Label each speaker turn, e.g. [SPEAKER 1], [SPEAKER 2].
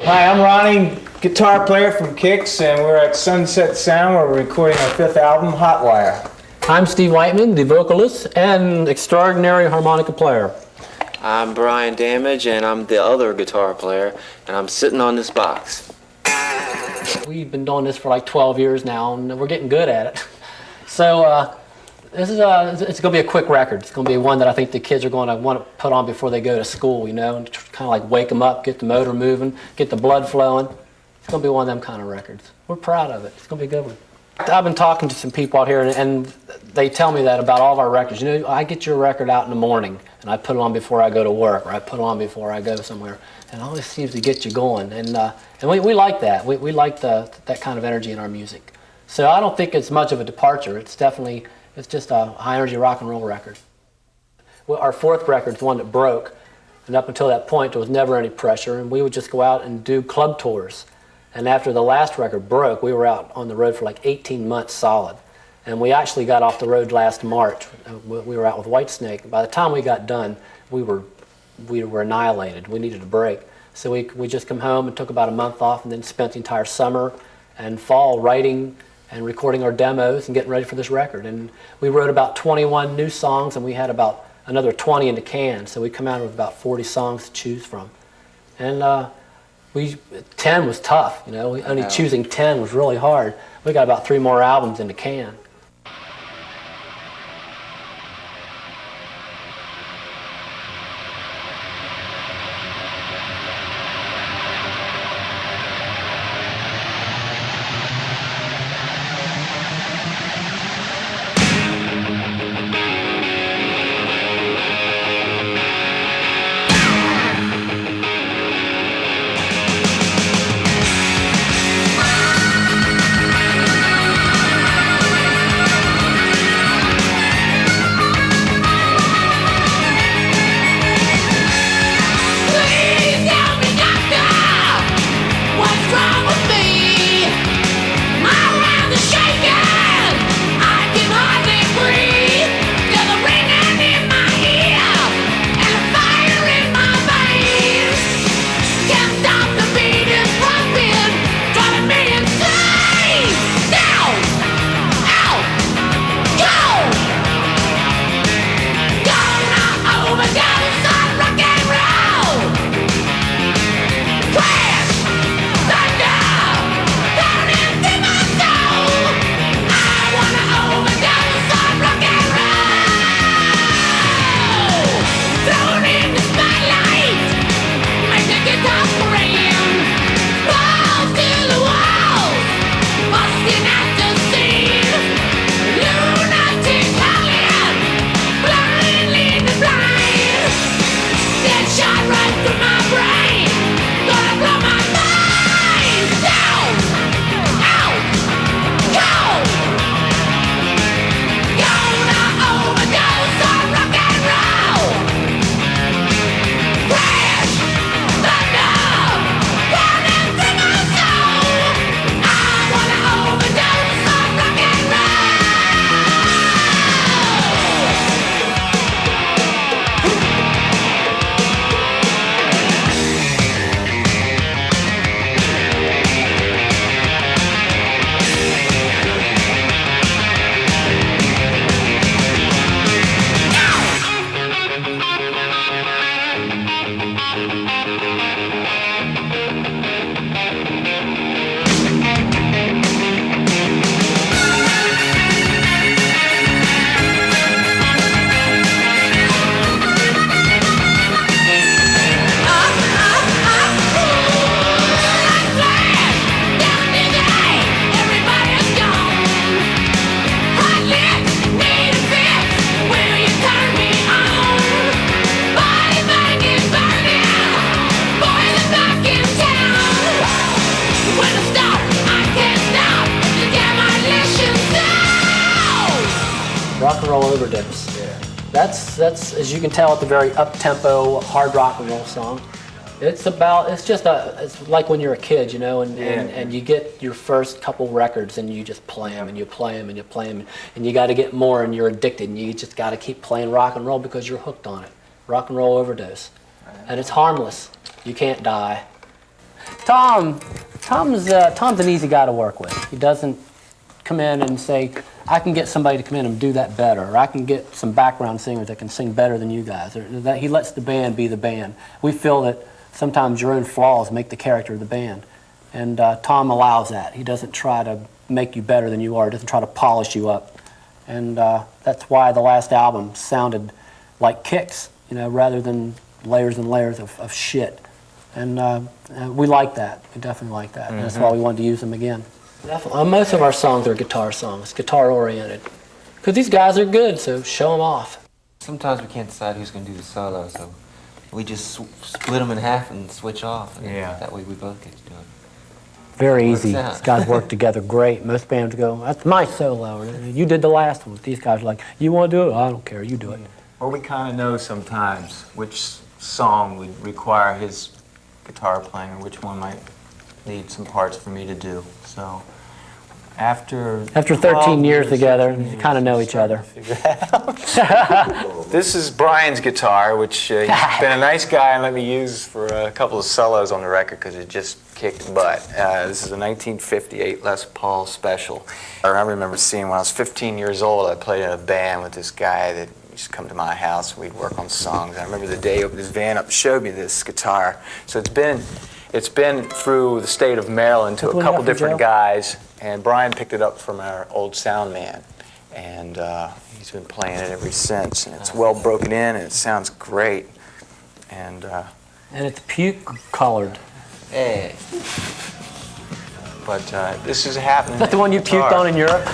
[SPEAKER 1] Hi, I'm Ronnie, guitar player from Kix, and we're at Sunset Sound where we're recording our 5th album, Hotwire.
[SPEAKER 2] I'm Steve Whiteman, the vocalist and extraordinary harmonica player.
[SPEAKER 3] I'm Brian Damage, and I'm the other guitar player, and I'm sitting on this box.
[SPEAKER 2] We've been doing this for like 12 years now, and we're getting good at it. So this is it's going to be a quick record. It's going to be one that I think the kids are going to want to put on before they go to school, you know, and kind of like wake them up, get the motor moving, get the blood flowing. It's going to be one of them kind of records. We're proud of it. It's going to be a good one. I've been talking to some people out here, and they tell me that about all of our records. You know, I get your record out in the morning, and I put it on before I go to work, or I put it on before I go somewhere, and it always seems to get you going. And we like that. We like that kind of energy in our music. So I don't think it's much of a departure. It's just a high-energy rock and roll record. Well, our 4th record is the one that broke, and up until that point, there was never any pressure, and we would just go out and do club tours. And after the last record broke, we were out on the road for like 18 months solid. And we actually got off the road last March. We were out with Whitesnake. By the time we got done, we were annihilated. We needed a break. So we just come home and took about a month off, and then spent the entire summer and fall writing and recording our demos and getting ready for this record. And we wrote about 21 new songs, and we had about another 20 in the can. So we come out with about 40 songs to choose from. And 10 was tough, you know. Only choosing 10 was really hard. We got about 3 more albums in the can. Rock and Roll Overdose.
[SPEAKER 1] Yeah.
[SPEAKER 2] That's as you can tell, it's a very up-tempo, hard rock and roll song. It's like when you're a kid, you know, and you get your first couple records and you just play them and you play them and you play them and you got to get more and you're addicted and you just got to keep playing rock and roll because you're hooked on it. Rock and Roll Overdose. And it's harmless. You can't die. Tom's an easy guy to work with. He doesn't come in and say, I can get somebody to come in and do that better, or I can get some background singers that can sing better than you guys. Or that he lets the band be the band. We feel that sometimes your own flaws make the character of the band. And Tom allows that. He doesn't try to make you better than you are. He doesn't try to polish you up. And that's why the last album sounded like Kix, rather than layers and layers of shit. And we like that. We definitely like that. And that's why we wanted to use them again. Definitely. Most of our songs are guitar songs, guitar-oriented. Because these guys are good, so show them off.
[SPEAKER 4] Sometimes we can't decide who's going to do the solo, so we just split them in half and switch off. And that way we both get to do it.
[SPEAKER 2] Very easy.
[SPEAKER 4] out.
[SPEAKER 2] These guys work together great. Most bands go, that's my solo. You did the last one. These guys are like, you want to do it? I don't care. You do it.
[SPEAKER 1] Or we kind of know sometimes which song would require his guitar playing and which one might need some parts for me to do. So after
[SPEAKER 2] 13 years together, you kind of know each other.
[SPEAKER 1] This is Brian's guitar, which he's been a nice guy and let me use for a couple of solos on the record because it just kicked butt. This is a 1958 Les Paul Special. I remember seeing when I was 15 years old, I played in a band with this guy that used to come to my house and we'd work on songs. I remember the day he opened his van up and showed me this guitar. So it's been through the state of Maryland to a couple different guys, and Brian picked it up from our old sound man, and he's been playing it ever since. And it's well broken in, and it sounds great. And
[SPEAKER 2] it's puke colored.
[SPEAKER 4] Hey.
[SPEAKER 1] but this is happening.
[SPEAKER 2] Is that the one you puked on in Europe?